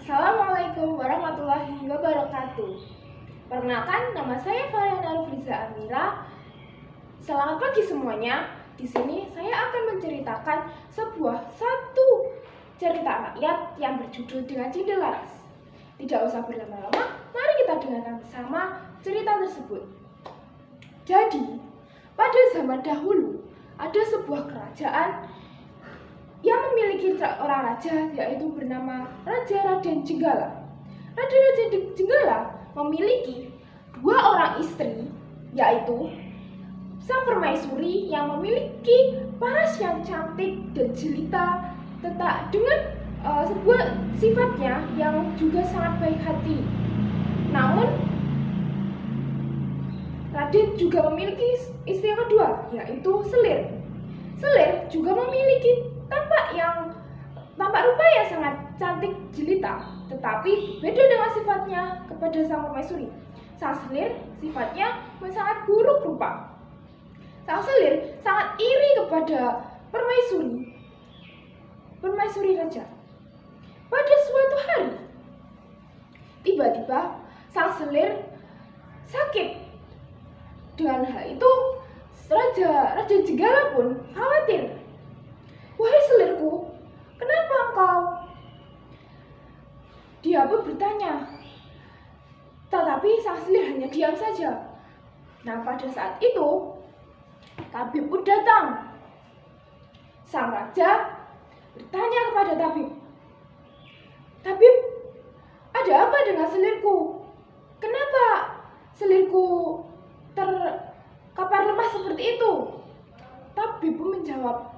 Assalamualaikum warahmatullahi wabarakatuh. Perkenalkan, nama saya Valiana Rufriza Amira. Selamat pagi semuanya. Di sini saya akan menceritakan satu cerita rakyat yang berjudul Dengan Cinde Laras. Tidak usah berlama-lama, mari kita dengarkan bersama cerita tersebut. Jadi, pada zaman dahulu ada sebuah kerajaan yang memiliki seorang raja, yaitu bernama Raja Raden Jenggala. Raja Raden Jenggala memiliki dua orang istri, yaitu sang permaisuri yang memiliki paras yang cantik dan jelita, dengan sebuah sifatnya yang juga sangat baik hati. Namun Raden juga memiliki istri yang kedua, yaitu Selir. Selir juga memiliki tampak rupa yang sangat cantik jelita, tetapi beda dengan sifatnya kepada sang permaisuri. Sang Selir sifatnya sangat buruk rupa. Sang Selir sangat iri kepada permaisuri raja. Pada suatu hari, tiba-tiba sang Selir sakit. Dengan hal itu, Raja Jenggala pun khawatir. "Wahai Selirku, kenapa engkau?" Dia pun bertanya. Tetapi sang Selir hanya diam saja. Nah, pada saat itu, tabib pun datang. Sang raja bertanya kepada tabib, "Tabib, ada apa dengan Selirku? Kenapa Selirku terkapar lemah seperti itu?" Tabib pun menjawab,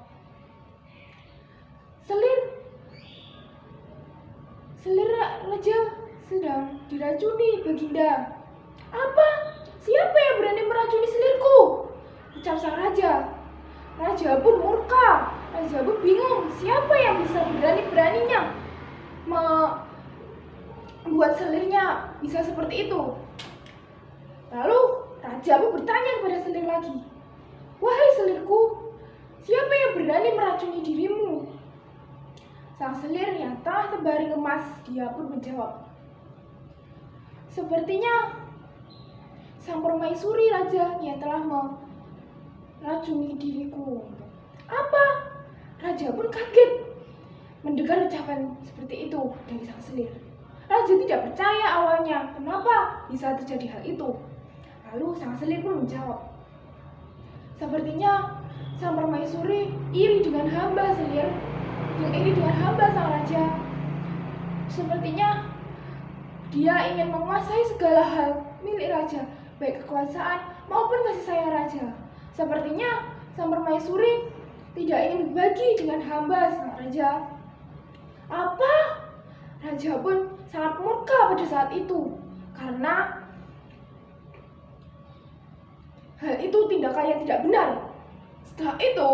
Selir raja sedang diracuni, Baginda." "Apa? Siapa yang berani meracuni Selirku?" ucap sang raja. Raja pun murka. Raja pun bingung, siapa yang bisa berani-beraninya membuat Selirnya bisa seperti itu. Lalu raja pun bertanya kepada Selir lagi, "Wahai Selirku, siapa yang berani meracuni dirimu?" Sang Selir yang telah terbaring lemas, dia pun menjawab, "Sepertinya sang permaisuri raja yang telah meracuni diriku." "Apa?" Raja pun kaget mendengar ucapan seperti itu dari sang Selir. Raja tidak percaya awalnya kenapa bisa terjadi hal itu. Lalu sang Selir pun menjawab, "Sepertinya sang permaisuri iri dengan hamba, Selir. Yang iri dengan hamba sang raja. Sepertinya dia ingin menguasai segala hal milik raja, baik kekuasaan maupun kasih sayang raja. Sepertinya sang permaisuri tidak ingin berbagi dengan hamba sang raja." "Apa?" Raja pun sangat murka pada saat itu, karena hal itu tindakan yang tidak benar. Setelah itu,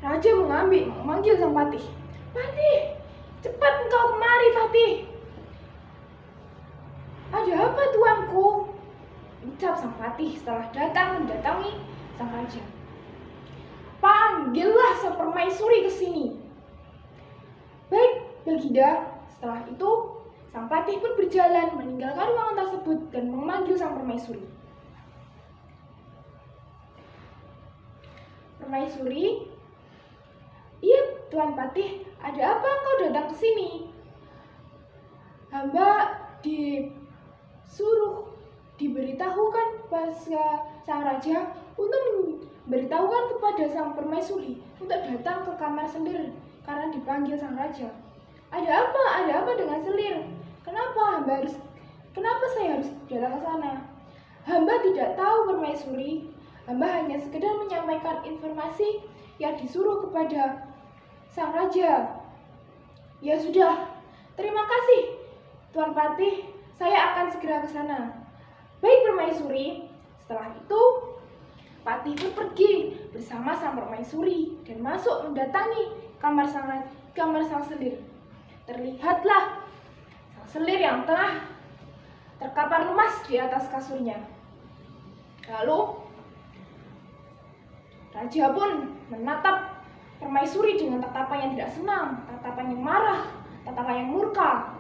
raja memanggil sang patih. "Patih, cepat engkau kemari, Patih." "Ada apa, tuanku?" ucap sang patih setelah mendatangi sang raja. "Panggillah sang permaisuri ke sini." "Baik, Baginda." Setelah itu, sang patih pun berjalan meninggalkan ruangan tersebut dan memanggil sang permaisuri. "Permaisuri?" "Iya, Tuan Patih, ada apa engkau datang ke sini?" "Hamba diberitahukan pada sang raja untuk memberitahukan kepada sang permaisuri untuk datang ke kamar Selir karena dipanggil sang raja." Ada apa dengan Selir? Kenapa saya harus datang ke sana?" "Hamba tidak tahu, permaisuri. Hamba hanya sekedar menyampaikan informasi yang disuruh kepada sang raja." "Ya sudah, terima kasih, Tuan Patih. Saya akan segera ke sana." "Baik, permaisuri." Setelah itu, patih pun pergi bersama sang permaisuri dan masuk mendatangi kamar sang Selir. Terlihatlah sang Selir yang telah terkapar lemas di atas kasurnya. Lalu raja pun menatap permaisuri dengan tatapan yang tidak senang, tatapan yang marah, tatapan yang murka.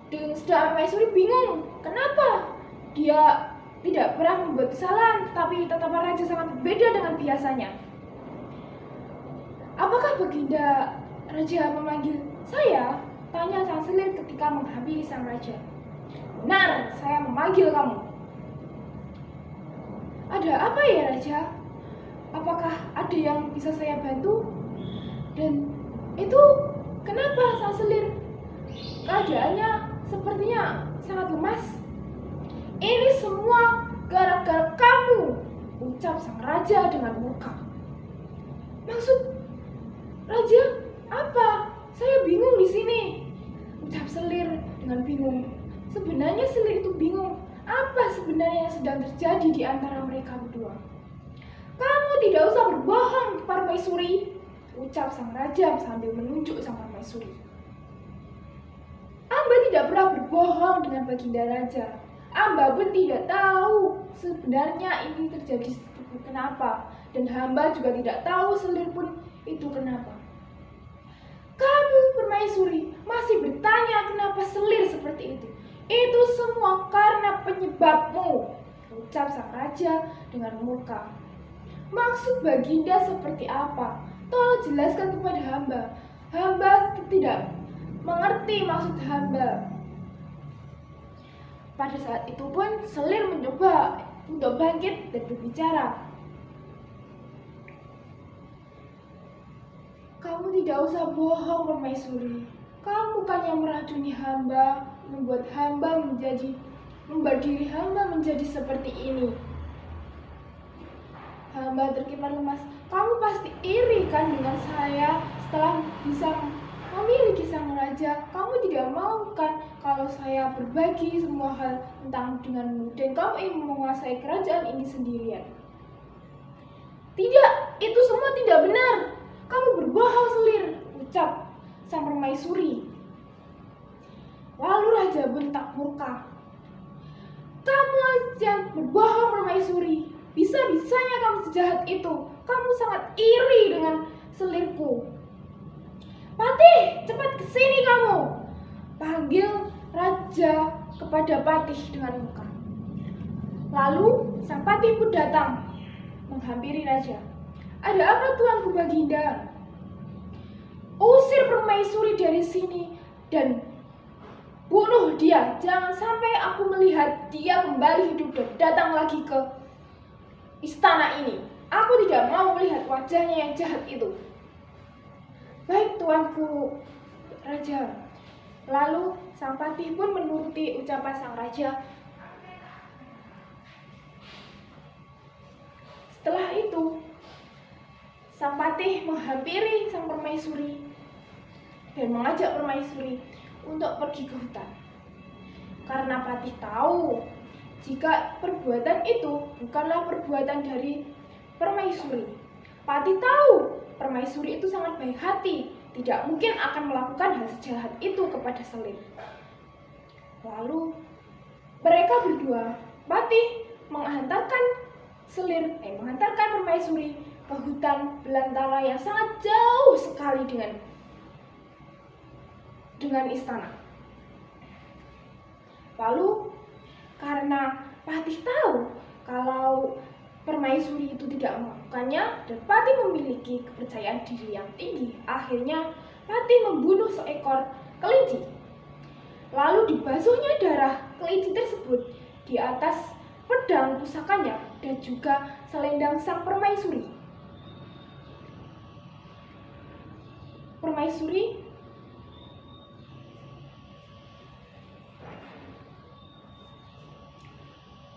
Sedang Permaisuri bingung kenapa dia tidak pernah membuat kesalahan, tapi tatapan raja sangat berbeda dengan biasanya. Apakah Baginda Raja memanggil saya? Tanya sang selir ketika menghampiri sang raja. Benar, saya memanggil kamu. Ada apa ya Raja? Apakah ada yang bisa saya bantu? Dan itu kenapa sang selir keadaannya sepertinya sangat lemas? Ini semua gara-gara kamu, ucap sang raja dengan murka. Maksud Raja apa? Saya bingung di sini, ucap selir dengan bingung. Sebenarnya selir itu bingung apa sebenarnya yang sedang terjadi di antara mereka berdua. Kamu tidak usah berbohong, Permaisuri, ucap sang raja sambil menunjuk sang Permaisuri. Amba tidak pernah berbohong dengan Baginda Raja. Amba pun tidak tahu sebenarnya ini terjadi kenapa, dan hamba juga tidak tahu selir pun itu kenapa. Kamu Permaisuri masih bertanya kenapa selir seperti itu. Itu semua karena penyebabmu, ucap sang raja dengan murka. Maksud Baginda seperti apa? Tolong jelaskan kepada hamba. Hamba tidak mengerti maksud hamba. Pada saat itu pun selir mencoba untuk bangkit dan berbicara. Kamu tidak usah bohong, Permaisuri. Kamu bukan yang meracuni hamba, membuat diri hamba menjadi seperti ini. Hamba terkipar lemas. Kamu pasti iri kan dengan saya setelah bisa memiliki sang raja. Kamu tidak mau kan kalau saya berbagi semua hal tentang denganmu dan kamu ingin menguasai kerajaan ini sendirian. Tidak, itu semua tidak benar. Kamu berbohong, selir, ucap sang Permaisuri. Lalu raja bentak murka. Kamu aja berbohong, Permaisuri. Bisa-bisanya kamu sejahat itu. Kamu sangat iri dengan selirku. Patih, cepat kesini kamu, panggil raja kepada Patih dengan muka. Lalu sang Patih pun datang menghampiri raja. Ada apa tuanku Baginda? Usir Permaisuri dari sini dan bunuh dia. Jangan sampai aku melihat dia kembali hidup dan datang lagi ke istana ini. Aku tidak mau melihat wajahnya yang jahat itu. Baik tuanku raja. Lalu sang Patih pun menuruti ucapan sang raja. Setelah itu sang Patih menghampiri sang Permaisuri dan mengajak Permaisuri untuk pergi ke hutan. Karena Patih tahu jika perbuatan itu bukanlah perbuatan dari Permaisuri. Patih tahu Permaisuri itu sangat baik hati, tidak mungkin akan melakukan hal sejahat itu kepada selir. Lalu mereka berdua, Patih menghantarkan Permaisuri ke hutan belantara yang sangat jauh sekali dengan istana. Lalu karena Patih tahu kalau Permaisuri itu tidak melakukannya dan Patih memiliki kepercayaan diri yang tinggi, akhirnya Patih membunuh seekor kelinci. Lalu dibasuhnya darah kelinci tersebut di atas pedang pusakanya dan juga selendang sang Permaisuri.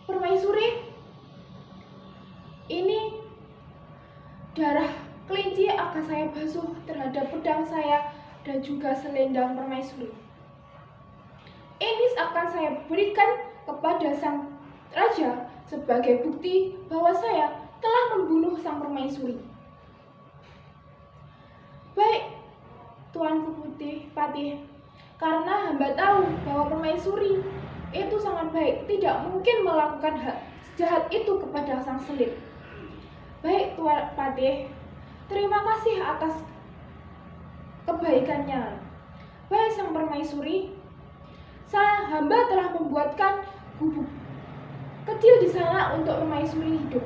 Permaisuri, ini darah kelinci akan saya basuh terhadap pedang saya dan juga selendang Permaisuri. Ini akan saya berikan kepada sang raja sebagai bukti bahwa saya telah membunuh sang Permaisuri. Baik, tuanku Patih, karena hamba tahu bahwa Permaisuri itu sangat baik, tidak mungkin melakukan hal sejahat itu kepada sang selir. Baik, Tuan Patih, terima kasih atas kebaikannya. Baik, sang Permaisuri, hamba telah membuatkan gubuk kecil di sana untuk permaisuri hidup.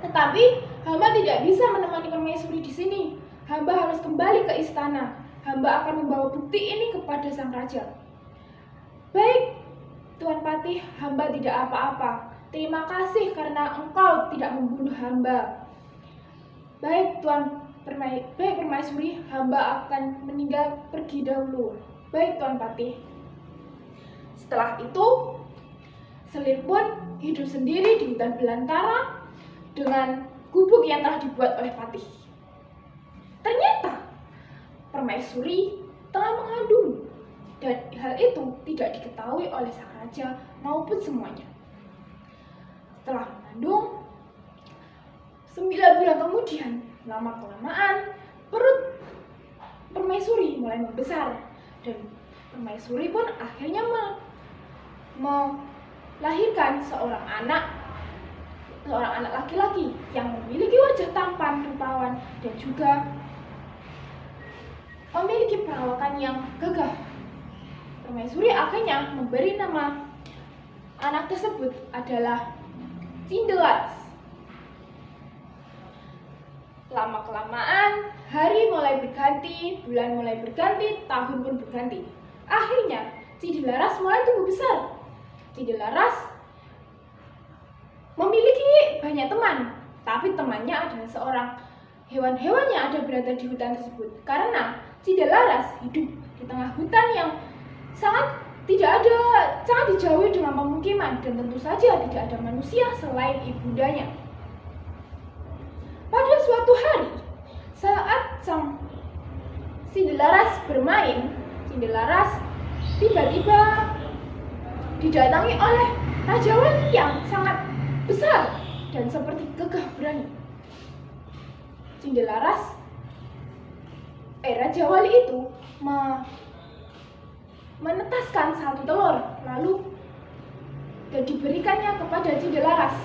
Tetapi hamba tidak bisa menemani permaisuri di sini. Hamba harus kembali ke istana. Hamba akan membawa bukti ini kepada sang raja. Baik, Tuan Patih, hamba tidak apa-apa. Terima kasih karena engkau tidak membunuh hamba. Baik, permaisuri, hamba akan meninggal pergi dahulu. Baik, Tuan Patih. Setelah itu, Selir pun hidup sendiri di hutan belantara dengan gubuk yang telah dibuat oleh Patih. Ternyata permaisuri telah mengandung, dan hal itu tidak diketahui oleh sang raja maupun semuanya. Setelah mengandung, 9 bulan kemudian, lama-kelamaan perut permaisuri mulai membesar, dan permaisuri pun akhirnya melahirkan seorang anak laki-laki yang memiliki wajah tampan, rupawan, dan juga memiliki perawakan yang gagah. Permaisuri akhirnya memberi nama anak tersebut adalah Cindelaras. Lama-kelamaan, hari mulai berganti, bulan mulai berganti, tahun pun berganti. Akhirnya, Cindelaras mulai tumbuh besar. Cindelaras memiliki banyak teman, tapi temannya adalah seorang hewan-hewan yang berada di hutan tersebut. Karena Cindelaras hidup di tengah hutan yang sangat dijauhi dengan pemukiman, dan tentu saja tidak ada manusia selain ibundanya. Pada suatu hari, saat sang Cindelaras bermain, Cindelaras tiba-tiba didatangi oleh Raja Wali yang sangat besar dan seperti gagah berani. Raja Wali itu menetaskan satu telur, lalu diberikannya kepada Cindelaras.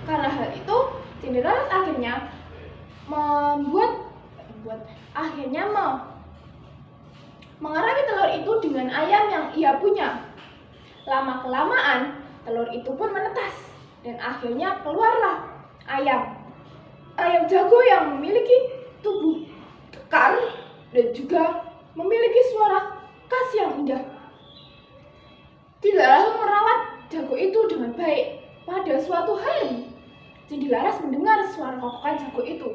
Karena hal itu, Cindelaras akhirnya mengarami telur itu dengan ayam yang ia punya. Lama-kelamaan, telur itu pun menetas, dan akhirnya keluarlah ayam jago yang memiliki tubuh kekar dan juga memiliki suara khas yang indah. Cindelaras merawat jago itu dengan baik. Pada suatu hari, Cindelaras mendengar suara kokokan jago itu.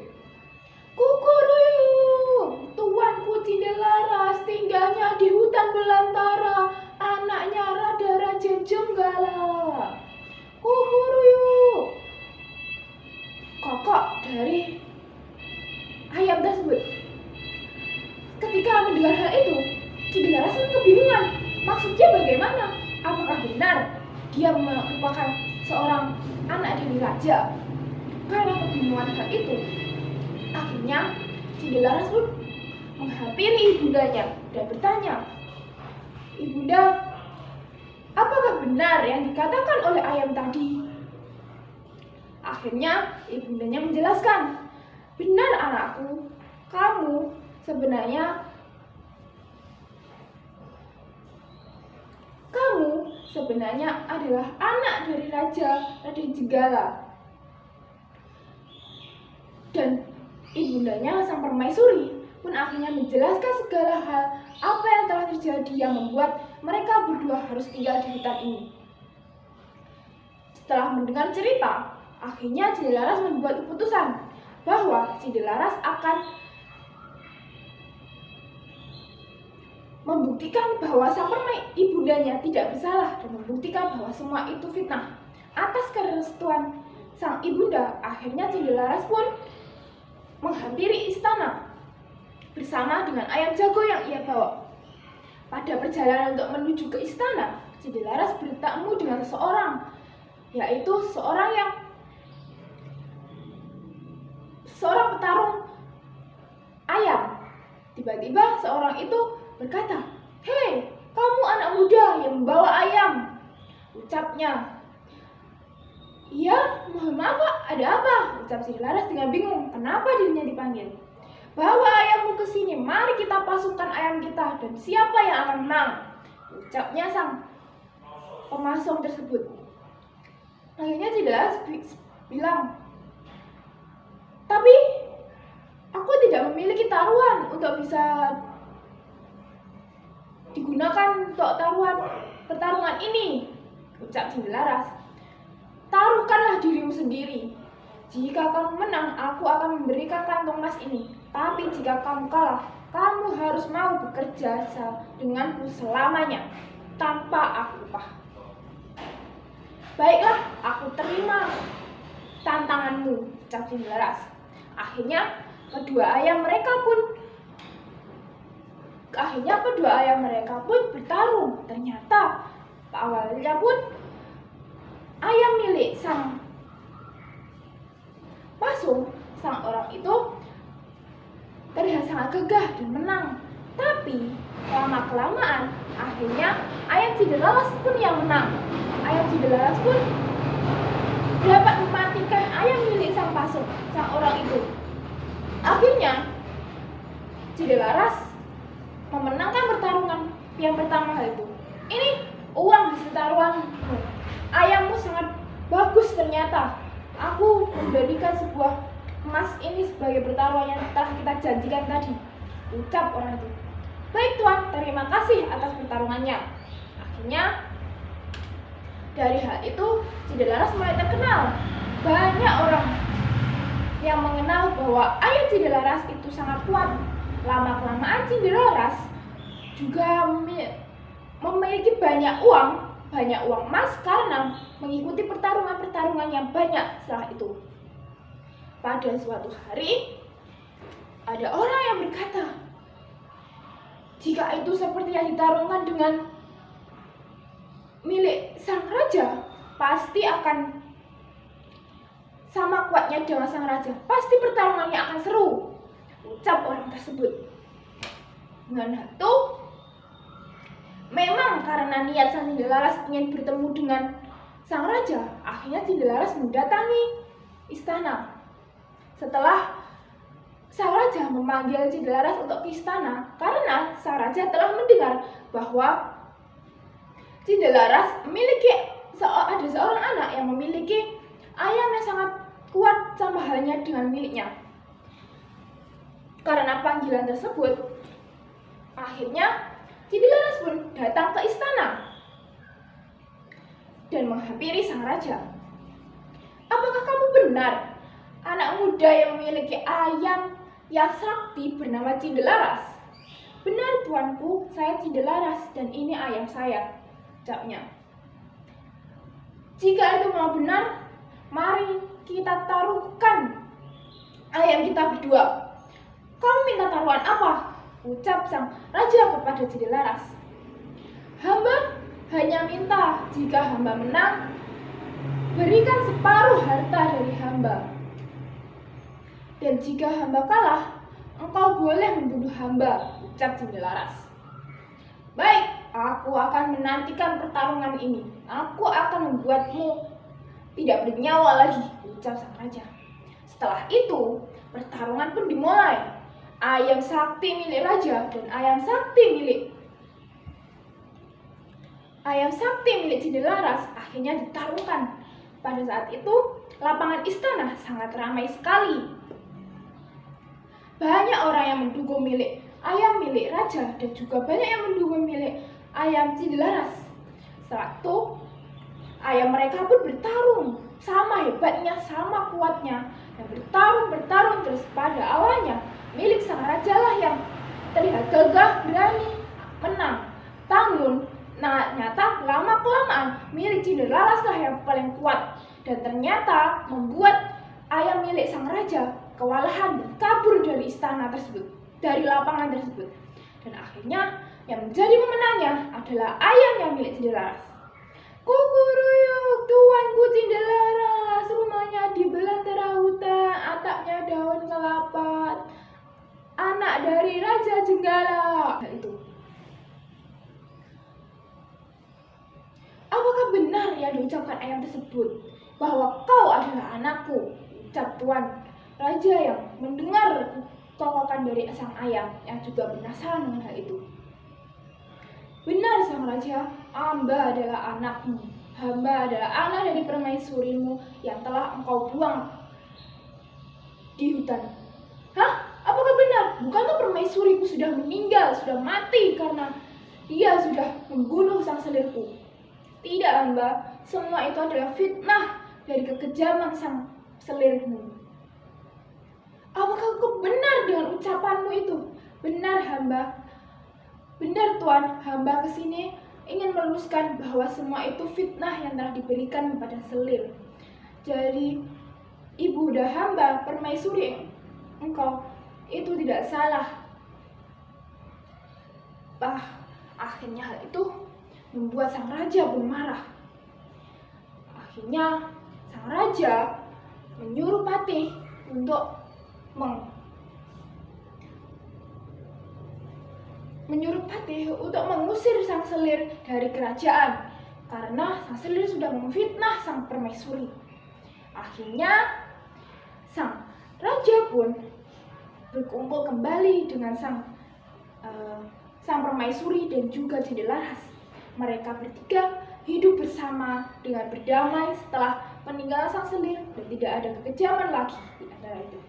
"Kukuruyuk, tuanku Cindelaras tinggalnya di hutan belantara, anaknya Raja Jenggala. Kukuruyuk," kokok dari ayam tersebut. Ketika mendengar hal itu, Cindelaras kebingungan. Maksudnya bagaimana? Apakah benar dia merupakan seorang anak dari raja? Karena kebingungan hal itu, akhirnya Cindelaras pun menghampiri ibundanya dan bertanya, "Ibunda, apakah benar yang dikatakan oleh ayam tadi?" Akhirnya ibundanya menjelaskan, "Benar anakku, kamu sebenarnya adalah anak dari Raden Jenggala." Dan ibundanya sang permaisuri pun akhirnya menjelaskan segala hal apa yang telah terjadi yang membuat mereka berdua harus tinggal di hutan ini. Setelah mendengar cerita, akhirnya Cindelaras membuat keputusan bahwa Cindelaras akan membuktikan bahwa sang ibundanya tidak bersalah dan membuktikan bahwa semua itu fitnah. Atas kerestuan sang ibunda, akhirnya Cindelaras pun menghampiri istana bersama dengan ayam jago yang ia bawa. Pada perjalanan untuk menuju ke istana, Cindelaras bertemu dengan seseorang, yaitu seorang petarung ayam. Tiba-tiba seorang itu berkata, "Hei, kamu anak muda yang membawa ayam," ucapnya. "Iya, mohon maaf Pak, ada apa?" ucap Cindelaras dengan bingung kenapa dirinya dipanggil. "Bawa ayammu ke sini, mari kita pasukan ayam kita dan siapa yang akan menang? Ucapnya sang pemasung tersebut. Akhirnya Cinderella bilang, tapi aku tidak memiliki taruhan untuk bisa digunakan untuk pertarungan ini. Ucap Cinderella, taruhkanlah dirimu sendiri. Jika kamu menang, aku akan memberikan kantong emas ini. Tapi jika kamu kalah, kamu harus mau bekerja denganku selamanya, tanpa aku upah. Baiklah, aku terima tantanganmu, ucap Cinderella. Akhirnya kedua ayam mereka pun bertarung. Ternyata awalnya pun ayam milik sang pasung, sang orang itu terlihat sangat gagah dan menang. Tapi lama-kelamaan akhirnya ayam Cinderella pun yang menang. Ayam Cinderella pun dapat mematikan ayam milik sang pasung, sang orang itu. Akhirnya Cinderella memenangkan pertarungan yang pertama itu. Ini uang hasil taruhanmu. Ayammu sangat bagus ternyata. Aku memberikan sebuah emas ini sebagai pertaruhan yang telah kita janjikan tadi, ucap orang itu. Baik tuan, terima kasih atas pertarungannya. Akhirnya dari hal itu Cinderella mulai terkenal. Banyak orang yang mengenal bahwa ayam Cinderella itu sangat kuat. Lama-kelamaan Cinderella juga memiliki banyak uang emas karena mengikuti pertarungan yang banyak setelah itu. Pada suatu hari, ada orang yang berkata, jika itu seperti yang ditarungkan dengan milik sang raja, pasti akan sama kuatnya dengan sang raja. Pasti pertarungannya akan seru, ucap orang tersebut. Dengan itu, memang karena niat sang Cinderella ingin bertemu dengan sang raja, akhirnya Cinderella mendatangi istana. Setelah sang raja memanggil Cinderella untuk ke istana, karena sang raja telah mendengar bahwa Cinderella ada seorang anak yang memiliki ayam yang sangat kuat sama halnya dengan miliknya. Karena panggilan tersebut, akhirnya Cinderella pun datang ke istana dan menghampiri sang raja. Apakah kamu benar anak muda yang memiliki ayam yang sakti bernama Cinderella? Benar tuanku, saya Cinderella dan ini ayam saya, ucapnya. Jika itu memang benar, mari kita taruhkan ayam kita berdua. Kamu minta taruhan apa? Ucap sang raja kepada Cinderella. Hamba hanya minta jika hamba menang, berikan separuh harta dari hamba. Dan jika hamba kalah, engkau boleh membunuh hamba, ucap Cinderella. Baik, aku akan menantikan pertarungan ini. Aku akan membuatmu tidak bernyawa lagi, ucap sang raja. Setelah itu, pertarungan pun dimulai. Ayam sakti milik raja dan ayam sakti milik Cinderella akhirnya ditarungkan. Pada saat itu, lapangan istana sangat ramai sekali. Banyak orang yang mendukung ayam milik raja dan juga banyak yang mendukung milik ayam Cinderella. Setelah itu, ayam mereka pun bertarung, sama hebatnya, sama kuatnya, dan bertarung terus. Pada awalnya milik sang raja lah yang terlihat gagah, berani, menang. Ternyata lama-kelamaan milik Cinderella lah yang paling kuat, dan ternyata membuat ayam milik sang raja kewalahan dan kabur dari istana tersebut, dari lapangan tersebut. Dan akhirnya yang menjadi pemenangnya adalah ayam yang milik Cinderella. Kukuruyuk, tuanku Cinderella, rumahnya di belantara hutan, atapnya daun kelapa, anak dari Raja Jenggala. Hal itu. Apakah benar yang diucapkan ayam tersebut bahwa kau adalah anakku? Ucap tuan raja yang mendengar kokokan dari sang ayah yang juga penasaran dengan hal itu. Benar sang raja, hamba adalah anakmu. Hamba adalah anak dari permaisurimu yang telah engkau buang di hutan. Hah? Apakah benar? Bukankah permaisuriku sudah meninggal, sudah mati karena dia sudah membunuh sang selirku? Tidak, hamba. Semua itu adalah fitnah dari kekejaman sang selirmu. Apakah kau benar dengan ucapanmu itu? Benar, hamba. Benar, Tuan. Hamba kesini ingin meluruskan bahwa semua itu fitnah yang telah diberikan kepada selir. Jadi, ibunda hamba, permaisuri engkau, itu tidak salah. Akhirnya hal itu membuat sang raja pun marah. Akhirnya, sang raja menyuruh Patih untuk mengusir sang selir dari kerajaan karena sang selir sudah memfitnah sang permaisuri. Akhirnya sang raja pun berkumpul kembali dengan sang permaisuri dan juga Jendelaras. Mereka bertiga hidup bersama dengan berdamai setelah peninggalan sang selir dan tidak ada kekejaman lagi di antara itu.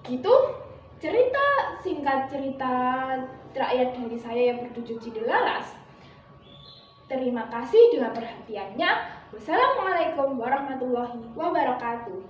Gitu singkat cerita rakyat dari saya yang bertujuh Jendelaras. Terima kasih dengan perhatiannya. Wassalamualaikum warahmatullahi wabarakatuh.